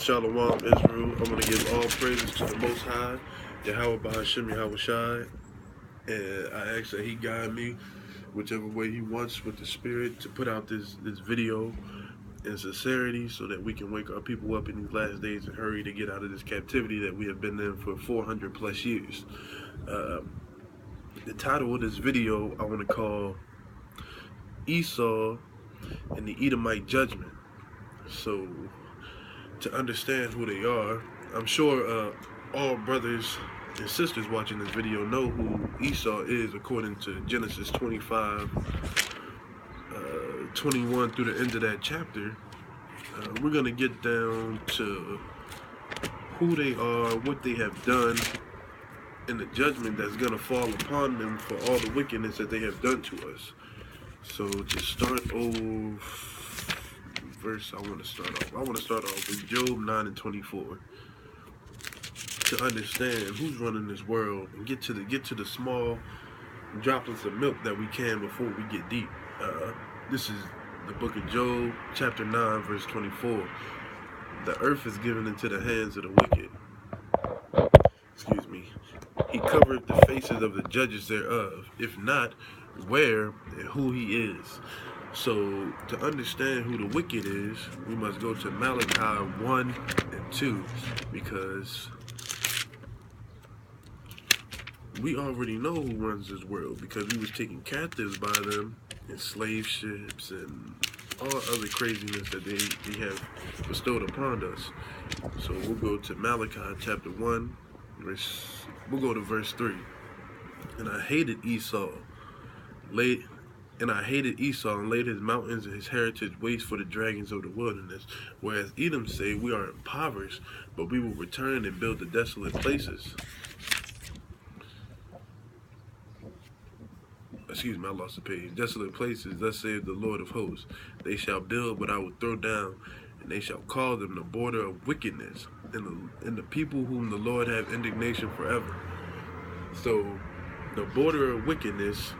Shalom, Israel. I want to give all praises to the Most High, Yahawah Yahawah, and I ask that He guide me whichever way He wants with the Spirit to put out this video in sincerity, so that we can wake our people up in these last days and hurry to get out of this captivity that we have been in for 400 plus years. The title of this video I want to call Esau and the Edomite Judgment. So, to understand who they are, I'm sure all brothers and sisters watching this video know who Esau is according to Genesis 25, 21 through the end of that chapter. We're going to get down to who they are, what they have done, and the judgment that's going to fall upon them for all the wickedness that they have done to us. So to start off, I want to start off with Job 9 and 24 to understand who's running this world and get to the small droplets of milk that we can before we get deep. This is the book of Job, chapter 9, verse 24. The earth is given into the hands of the wicked. Excuse me. He covered the faces of the judges thereof. If not, where and who he is. So, to understand who the wicked is, we must go to Malachi 1 and 2, because we already know who runs this world, because we was taken captives by them in slave ships and all other craziness that they have bestowed upon us. So we'll go to Malachi chapter 1, we'll go to verse 3. And I hated Esau and laid his mountains and his heritage waste for the dragons of the wilderness. Whereas Edom say, we are impoverished, but we will return and build the desolate places. Excuse me, I lost the page. Desolate places, thus saith the Lord of hosts. They shall build, but I will throw down, and they shall call them the border of wickedness, and the people whom the Lord have indignation forever. So, the border of wickedness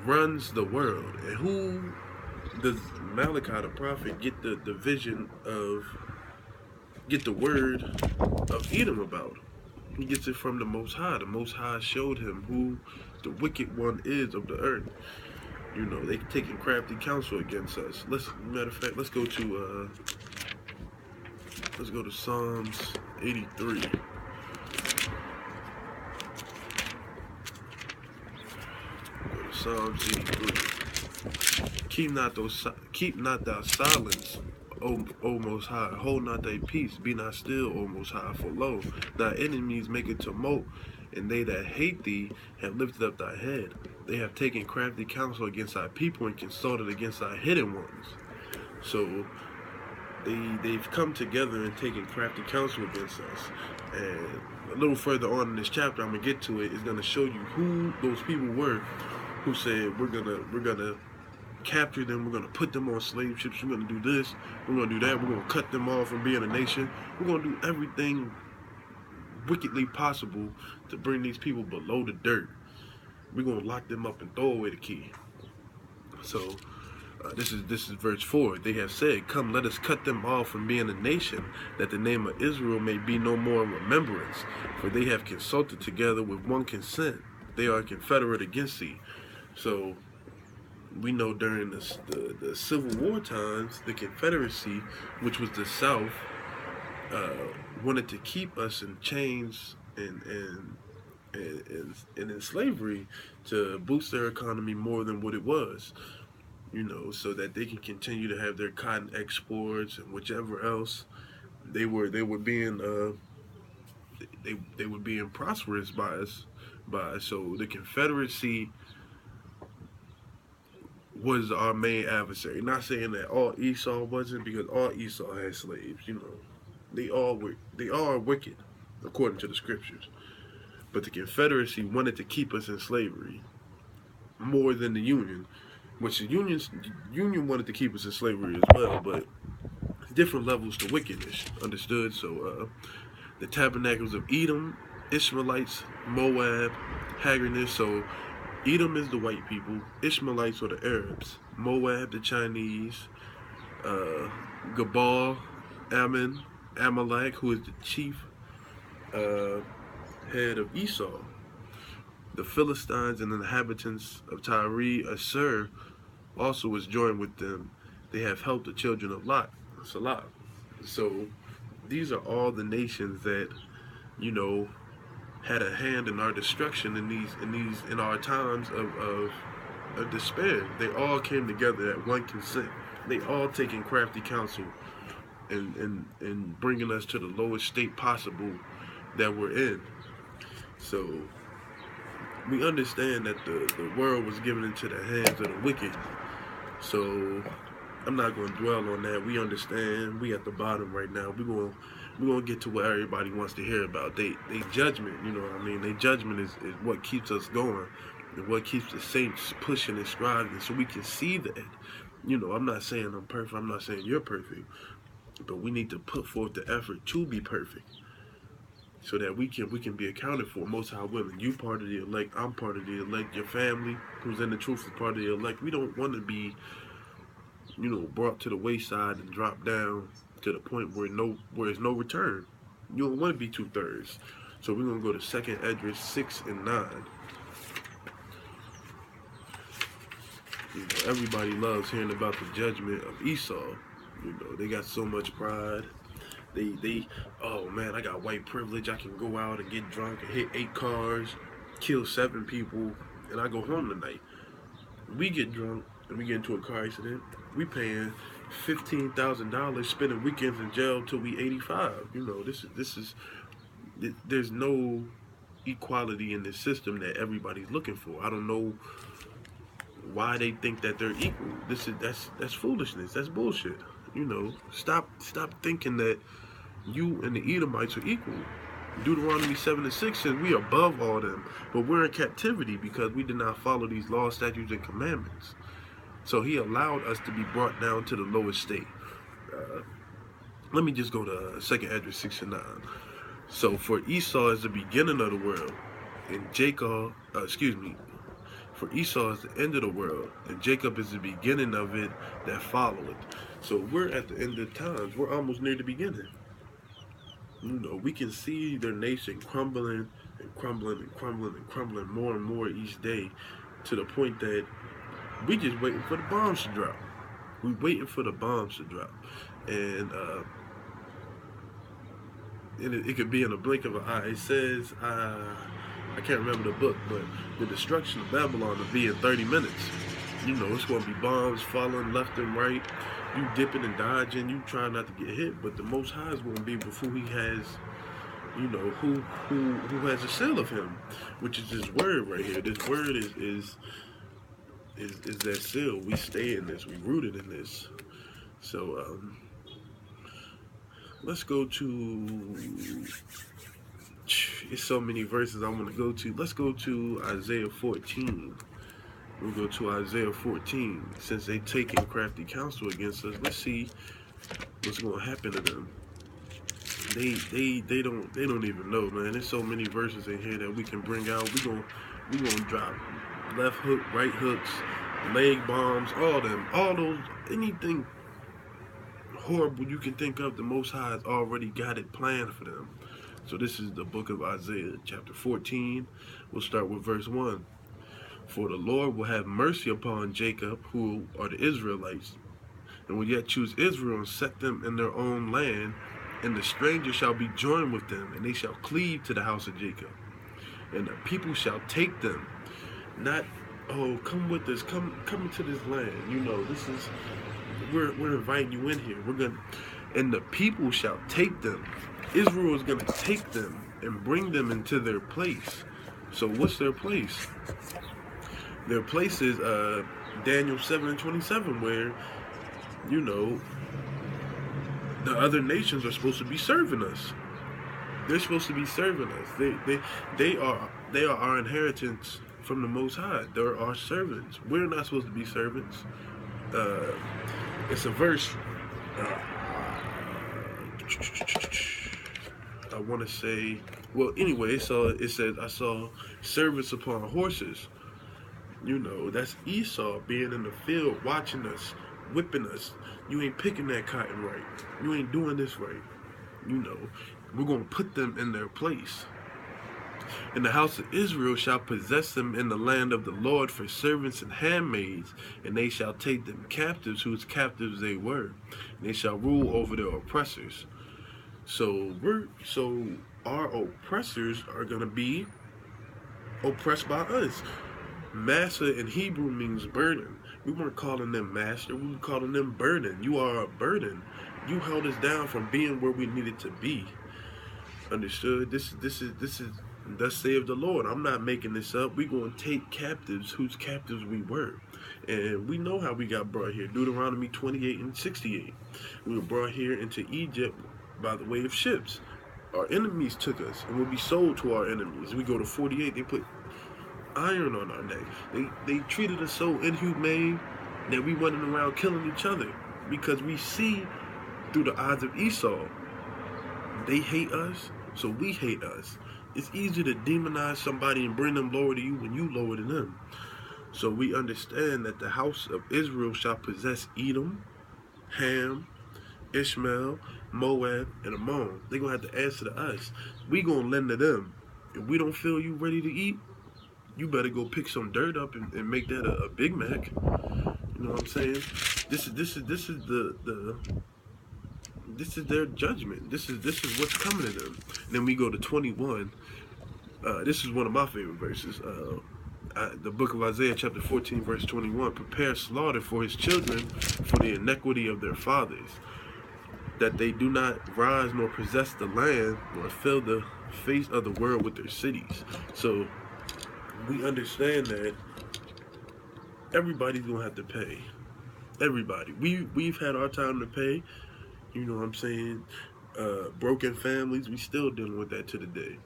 runs the world. And who does Malachi the prophet get the word of Edom about? He gets it from the Most High. The Most High showed him who the wicked one is of the earth. You know, they taking crafty counsel against us. Matter of fact, let's go to Psalms 83. Psalms 83. Keep not thou silence, O Most High. Hold not thy peace. Be not still, O Most High. For lo, thy enemies make a tumult, and they that hate thee have lifted up thy head. They have taken crafty counsel against thy people and consulted against thy hidden ones. So they've come together and taken crafty counsel against us. And a little further on in this chapter, I'm gonna get to it, is gonna show you who those people were who said we're gonna capture them, we're gonna put them on slave ships, we're gonna do this, we're gonna do that, we're gonna cut them off from being a nation, we're gonna do everything wickedly possible to bring these people below the dirt. We're gonna lock them up and throw away the key. So this is verse 4. They have said, come, let us cut them off from being a nation, that the name of Israel may be no more in remembrance. For they have consulted together with one consent. They are confederate against thee. So we know during the Civil War times, the Confederacy, which was the South, wanted to keep us in chains and in slavery to boost their economy more than what it was. You know, so that they can continue to have their cotton exports and whichever else they were being prosperous by us. So the Confederacy was our main adversary. Not saying that all Esau wasn't, because all Esau had slaves. You know, they are wicked according to the scriptures. But the Confederacy wanted to keep us in slavery more than the Union, which the Union wanted to keep us in slavery as well, but different levels to wickedness, understood? So the tabernacles of Edom, Ishmaelites, Moab, Haggardness. So Edom is the white people, Ishmaelites are the Arabs, Moab the Chinese, Gabal, Ammon, Amalek, who is the chief head of Esau. The Philistines and the inhabitants of Tyre, Assur, also was joined with them. They have helped the children of Lot. Salah. So these are all the nations that, you know, had a hand in our destruction in our times of despair. They all came together at one consent. They all taking crafty counsel and bringing us to the lowest state possible that we're in. So we understand that the world was given into the hands of the wicked. So I'm not going to dwell on that. We understand. We at the bottom right now. We're going to get to what everybody wants to hear about. They judgment, you know what I mean? They judgment is what keeps us going and what keeps the saints pushing and striving, so we can see that. You know, I'm not saying I'm perfect. I'm not saying you're perfect. But we need to put forth the effort to be perfect, so that we can be accounted for. Most High willing. You part of the elect. I'm part of the elect. Your family, who's in the truth, is part of the elect. We don't want to be, you know, brought to the wayside and dropped down to the point where there's no return. You don't want to be 2/3. So we're gonna go to 2nd Esdras 6 and 9. You know, everybody loves hearing about the judgment of Esau. You know, they got so much pride. They oh man, I got white privilege. I can go out and get drunk and hit 8 cars, kill 7 people, and I go home tonight. We get drunk and we get into a car accident. We paying $15,000, spending weekends in jail till we 85. You know, there's no equality in this system that everybody's looking for. I don't know why they think that they're equal. That's foolishness. That's bullshit. You know, stop thinking that you and the Edomites are equal. Deuteronomy 7 and 6 says we are above all them, but we're in captivity because we did not follow these laws, statutes, and commandments. So he allowed us to be brought down to the lowest state. Let me just go to 2nd Esdras 6 and 9. So for Esau is the beginning of the world, and Jacob, for Esau is the end of the world, and Jacob is the beginning of it that followeth. So we're at the end of times. We're almost near the beginning. You know, we can see their nation crumbling and crumbling and crumbling and crumbling more and more each day, to the point that we just waiting for the bombs to drop. We waiting for the bombs to drop. And it could be in a blink of an eye. It says, I can't remember the book, but the destruction of Babylon will be in 30 minutes. You know, it's going to be bombs falling left and right. You dipping and dodging. You trying not to get hit, but the Most High is going to be before he has, you know, who has a seal of him, which is this word right here. This word is that seal. We stay in this. We rooted in this. So let's go to. It's so many verses I want to go to. Let's go to Isaiah 14. We'll go to Isaiah 14. Since they taking crafty counsel against us, let's see what's going to happen to them. They don't even know, man. There's so many verses in here that we can bring out. We gonna drop left hook, right hooks, leg bombs, all those, anything horrible you can think of. The Most High has already got it planned for them. So this is the book of Isaiah, chapter 14. We'll start with verse 1. For the Lord will have mercy upon Jacob, who are the Israelites, and will yet choose Israel and set them in their own land, and the stranger shall be joined with them, and they shall cleave to the house of Jacob. And the people shall take them. Not, oh, come with us, come into this land. You know, this is, we're inviting you in here. And the people shall take them. Israel is going to take them and bring them into their place. So what's their place? Their place is Daniel 7 and 27, where, you know, the other nations are supposed to be serving us. They're supposed to be serving us. They are our inheritance from the Most High. They're our servants. We're not supposed to be servants. It's a verse. I want to say, well, anyway, it says, I saw servants upon horses. You know, that's Esau being in the field, watching us, whipping us. You ain't picking that cotton right. You ain't doing this right. You know, we're going to put them in their place. And the house of Israel shall possess them in the land of the Lord for servants and handmaids, and they shall take them captives, whose captives they were. And they shall rule over their oppressors. So our oppressors are gonna be oppressed by us. Massa in Hebrew means burden. We weren't calling them master, we were calling them burden. You are a burden. You held us down from being where we needed to be. Understood? This is thus saith the Lord. I'm not making this up. We're going to take captives whose captives we were. And we know how we got brought here. Deuteronomy 28 and 68. We were brought here into Egypt by the way of ships. Our enemies took us and we'll be sold to our enemies. We go to 48, they put iron on our neck. They treated us so inhumane that we went around killing each other because we see through the eyes of Esau. They hate us, so we hate us. It's easy to demonize somebody and bring them lower to you when you lower to them. So we understand that the house of Israel shall possess Edom, Ham, Ishmael, Moab, and Ammon. They're going to have to answer to us. We going to lend to them. If we don't feel you ready to eat, you better go pick some dirt up and make that a Big Mac. You know what I'm saying? This is their judgment. This is what's coming to them. And then we go to 21. This is one of my favorite verses. The book of Isaiah, chapter 14, verse 21. Prepare slaughter for his children for the iniquity of their fathers, that they do not rise nor possess the land, nor fill the face of the world with their cities. So we understand that everybody's gonna have to pay. Everybody. We've had our time to pay. You know what I'm saying? Broken families, we still dealing with that to the day.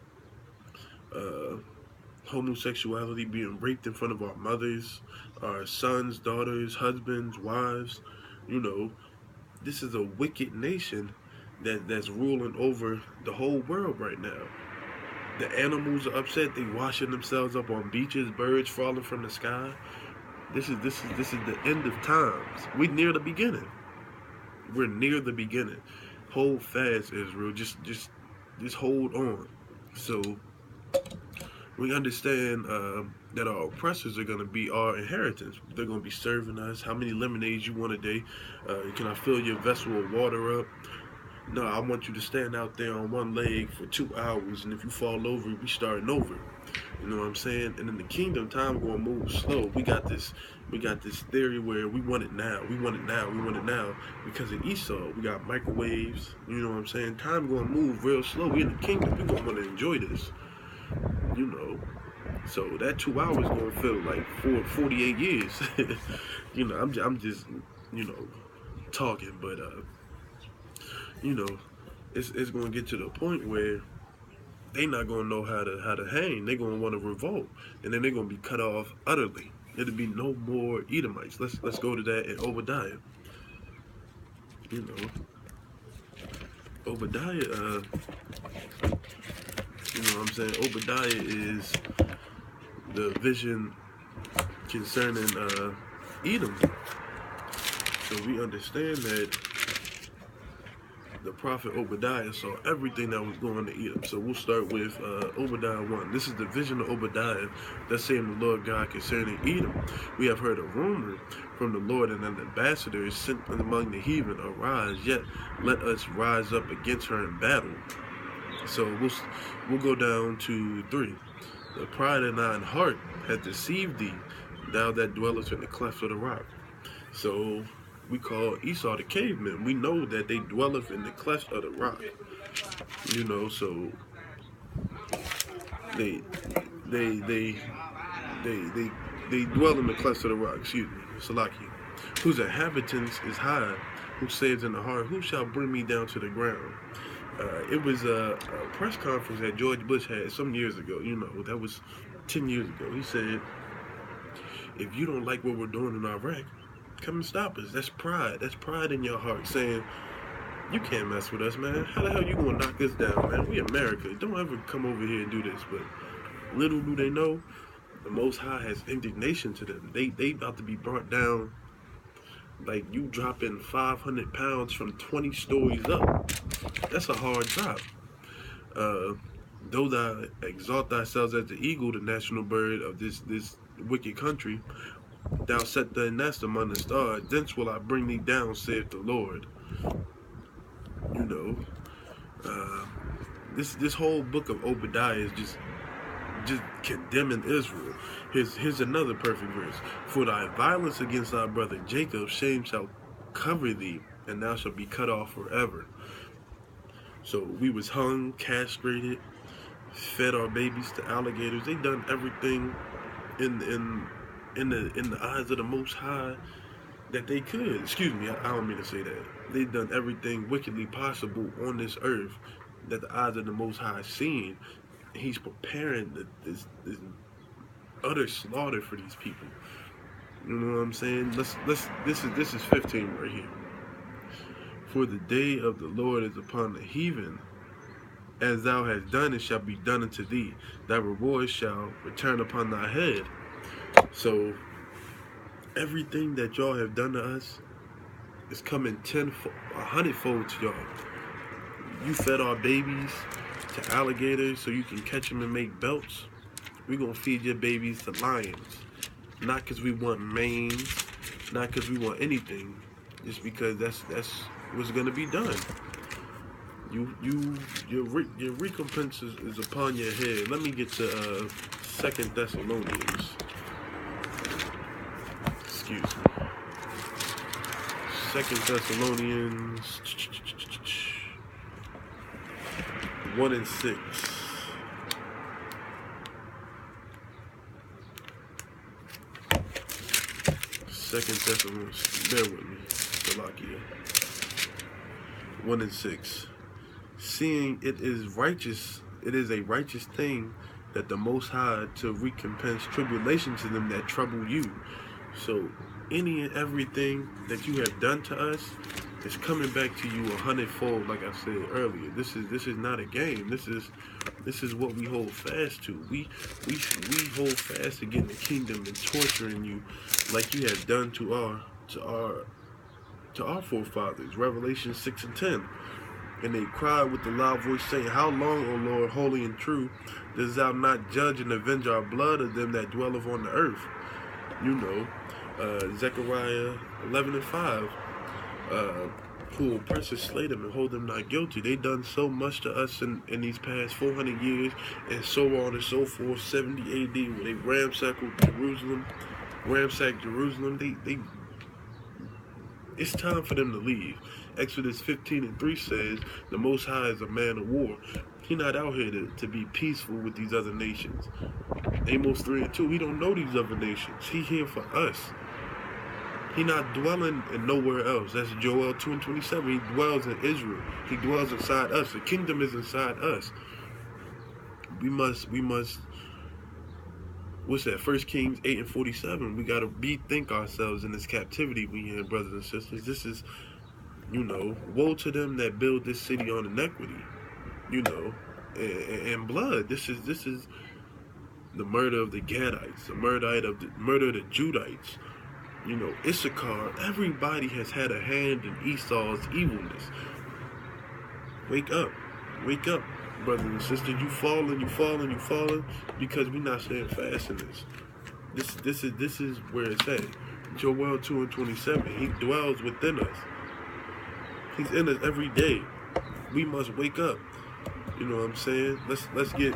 Homosexuality, being raped in front of our mothers, our sons, daughters, husbands, wives. You know, this is a wicked nation that's ruling over the whole world right now. The animals are upset. They washing themselves up on beaches, birds falling from the sky. This is the end of times. We're near the beginning. We're near the beginning. Hold fast, Israel. Just hold on. So we understand that our oppressors are going to be our inheritance. They're going to be serving us. How many lemonades you want a day? Can I fill your vessel of water up? No, I want you to stand out there on one leg for 2 hours, and if you fall over, we starting over. You know what I'm saying? And in the kingdom, time gonna move slow. We got this theory where we want it now, we want it now, we want it now. Because of Esau, we got microwaves. You know what I'm saying? Time gonna move real slow. We in the kingdom. We gonna want to enjoy this. You know. So that 2 hours gonna feel like 48 years. You know, I'm just talking, but you know, it's gonna get to the point where they not gonna know how to hang. They gonna want to revolt, and then they're gonna be cut off utterly. It'll be no more Edomites. Let's go to that in Obadiah. You know, Obadiah. You know what I'm saying? Obadiah is the vision concerning Edom. So we understand that the prophet Obadiah saw everything that was going to Edom. So we'll start with Obadiah 1. This is the vision of Obadiah that's saying the Lord God concerning Edom. We have heard a rumor from the Lord, and an ambassador is sent among the heathen. Arise, yet let us rise up against her in battle. So we'll go down to 3. The pride of thine heart hath deceived thee, thou that dwellest in the cleft of the rock. So we call Esau the caveman. We know that they dwelleth in the cleft of the rock. You know, so they dwell in the cleft of the rock. Excuse me, Salaki. Whose inhabitants is high, who says in the heart, who shall bring me down to the ground? It was a press conference that George Bush had some years ago. You know, that was 10 years ago. He said, if you don't like what we're doing in Iraq, come and stop us. That's pride. That's pride in your heart saying, you can't mess with us, man. How the hell you gonna knock us down, man? We America. Don't ever come over here and do this. But little do they know, the Most High has indignation to them. They about to be brought down like you dropping 500 pounds from 20 stories up. That's a hard drop. Though thou exalt thyself as the eagle, the national bird of this wicked country, thou set thy nest among the stars. Thence will I bring thee down, saith the Lord. You know, uh, this whole book of Obadiah is just condemning Israel. Here's another perfect verse. For thy violence against thy brother Jacob, shame shall cover thee, and thou shalt be cut off forever. So we was hung, castrated, fed our babies to alligators. They done everything in the eyes of the Most High that they could. Excuse me, I don't mean to say that. They've done everything wickedly possible on this earth that the eyes of the Most High seen. He's preparing this utter slaughter for these people. You know what I'm saying? This is 15 right here. For the day of the Lord is upon the heathen. As thou hast done, it shall be done unto thee. Thy reward shall return upon thy head. So everything that y'all have done to us is coming 100-fold to y'all. You fed our babies to alligators so you can catch them and make belts. We're gonna feed your babies to lions. Not because we want mange, not because we want anything, just because that's what's gonna be done. Your recompense is upon your head. Let me get to 2 Thessalonians. Excuse me. 2 Thessalonians 1 and 6. Second Thessalonians, bear with me, Salakia. 1 and 6. Seeing it is a righteous thing that the Most High to recompense tribulation to them that trouble you. So any and everything that you have done to us is coming back to you 100-fold, like I said earlier. This is not a game. This is what we hold fast to. We hold fast to getting the kingdom and torturing you like you have done to our forefathers. Revelation 6 and 10. And they cried with a loud voice, saying, How long, O Lord, holy and true, dost thou not judge and avenge our blood of them that dwelleth on the earth? You know, Zechariah 11 and 5. Who oppress and slay them and hold them not guilty. They done so much to us in these past 400 years, and so on and so forth. 70 AD, when they ransacked Jerusalem. It's time for them to leave. Exodus 15 and 3 says, the Most High is a man of war. He's not out here to be peaceful with these other nations. Amos 3 and 2, he don't know these other nations. He here for us. He not dwelling in nowhere else. That's Joel 2 and 27. He dwells in Israel. He dwells inside us. The kingdom is inside us. We must, what's that? 1 Kings 8 and 47. We got to bethink ourselves in this captivity we in, brothers and sisters. This is, you know, woe to them that build this city on inequity, you know, and blood. This is the murder of the Gadites, the murder of the Judites. You know, Issachar, everybody has had a hand in Esau's evilness. Wake up, brothers and sisters. You falling, because we're not staying fast in this. This is where it's at. Joel 2 and 27. He dwells within us. He's in us every day. We must wake up. You know what I'm saying? Let's get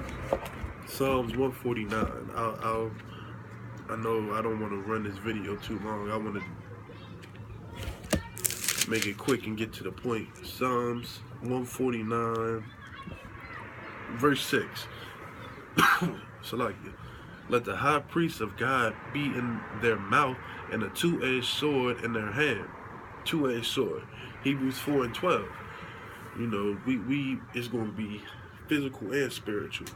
Psalms 149. I know I don't want to run this video too long. I want to make it quick and get to the point. Psalms 149, verse 6. Salakia. Let the high priest of God be in their mouth and a two-edged sword in their hand. Two-edged sword. Hebrews 4 and 12. You know, we it's going to be physical and spiritual.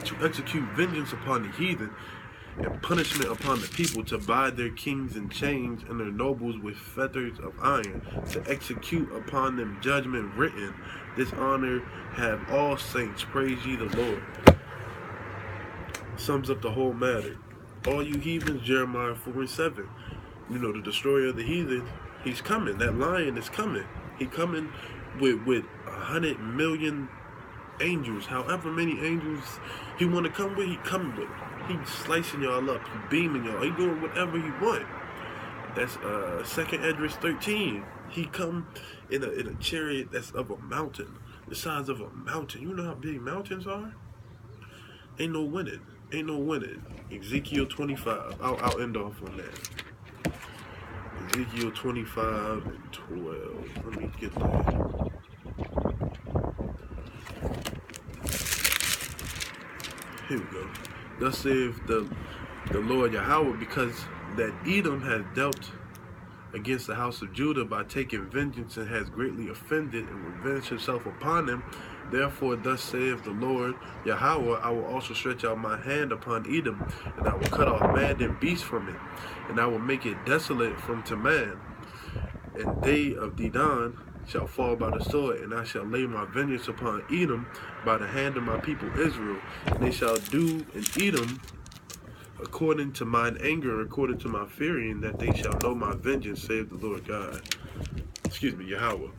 To execute vengeance upon the heathen and punishment upon the people, to bind their kings in chains and their nobles with fetters of iron, to execute upon them judgment written. This honor have all saints. Praise ye the Lord. Sums up the whole matter. All you heathens, Jeremiah 4 and 7. You know, the destroyer of the heathen, he's coming. That lion is coming. He coming with 100 million angels, however many angels he want to come with, he coming with. He slicing y'all up, he beaming y'all, he doing whatever he want. That's 2nd Esdras 13. He come in a chariot that's of a mountain, the size of a mountain. You know how big mountains are? Ain't no winning. Ain't no winning. Ezekiel 25. I'll end off on that. Ezekiel 25 and 12. Let me get that. Here we go. Thus saith the Lord Yahawah, because that Edom has dealt against the house of Judah by taking vengeance and has greatly offended and revenged himself upon them. Therefore, thus saith the Lord Yahawah, I will also stretch out my hand upon Edom, and I will cut off man and beast from it, and I will make it desolate from Teman. And they of Dedan shall fall by the sword, and I shall lay my vengeance upon Edom by the hand of my people Israel. And they shall do in Edom according to mine anger, according to my fury, that they shall know my vengeance, saith the Lord God. Excuse me, Yahawah.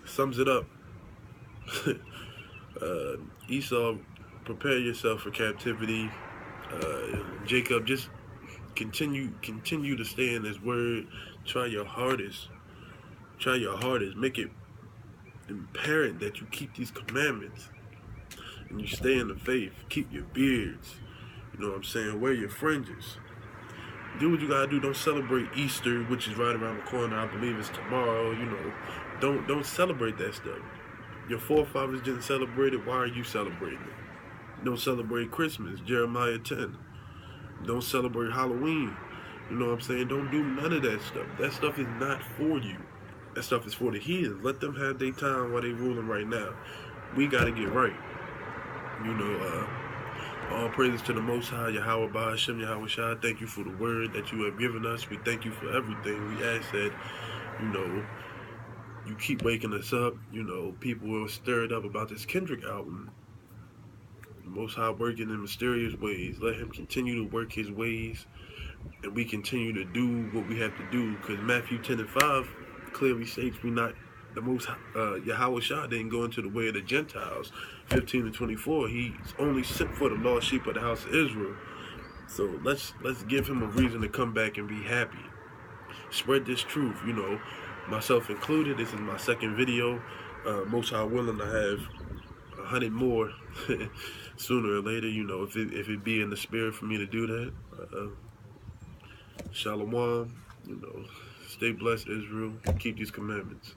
Sums it up. Esau, prepare yourself for captivity. Jacob, just continue to stay in his word. Try your hardest. Make it imperative that you keep these commandments and you stay in the faith. Keep your beards. You know what I'm saying? Wear your fringes. Do what you gotta do. Don't celebrate Easter, which is right around the corner. I believe it's tomorrow. You know, don't celebrate that stuff. Your forefathers didn't celebrate it. Why are you celebrating it? Don't celebrate Christmas. Jeremiah 10. Don't celebrate Halloween. You know what I'm saying? Don't do none of that stuff. That stuff is not for you. That stuff is for the heathens. Let them have their time while they ruling right now. We gotta get right. You know, all praises to the Most High, Yahawah Ba'ashem, Yahweh Shai. Thank you for the word that you have given us. We thank you for everything. We ask that, you know, you keep waking us up. You know, people were stirred up about this Kendrick album. The Most High working in mysterious ways. Let him continue to work his ways, and we continue to do what we have to do. Because Matthew 10 and 5 clearly states we not, the Most Yahawah Shai didn't go into the way of the Gentiles. 15 and 24, he's only sent for the lost sheep of the house of Israel. So let's give him a reason to come back and be happy. Spread this truth, you know, myself included. This is my 2nd video. Most High willing to have 100 more sooner or later, you know, if it be in the spirit for me to do that. Shalom, you know, stay blessed, Israel. Keep these commandments.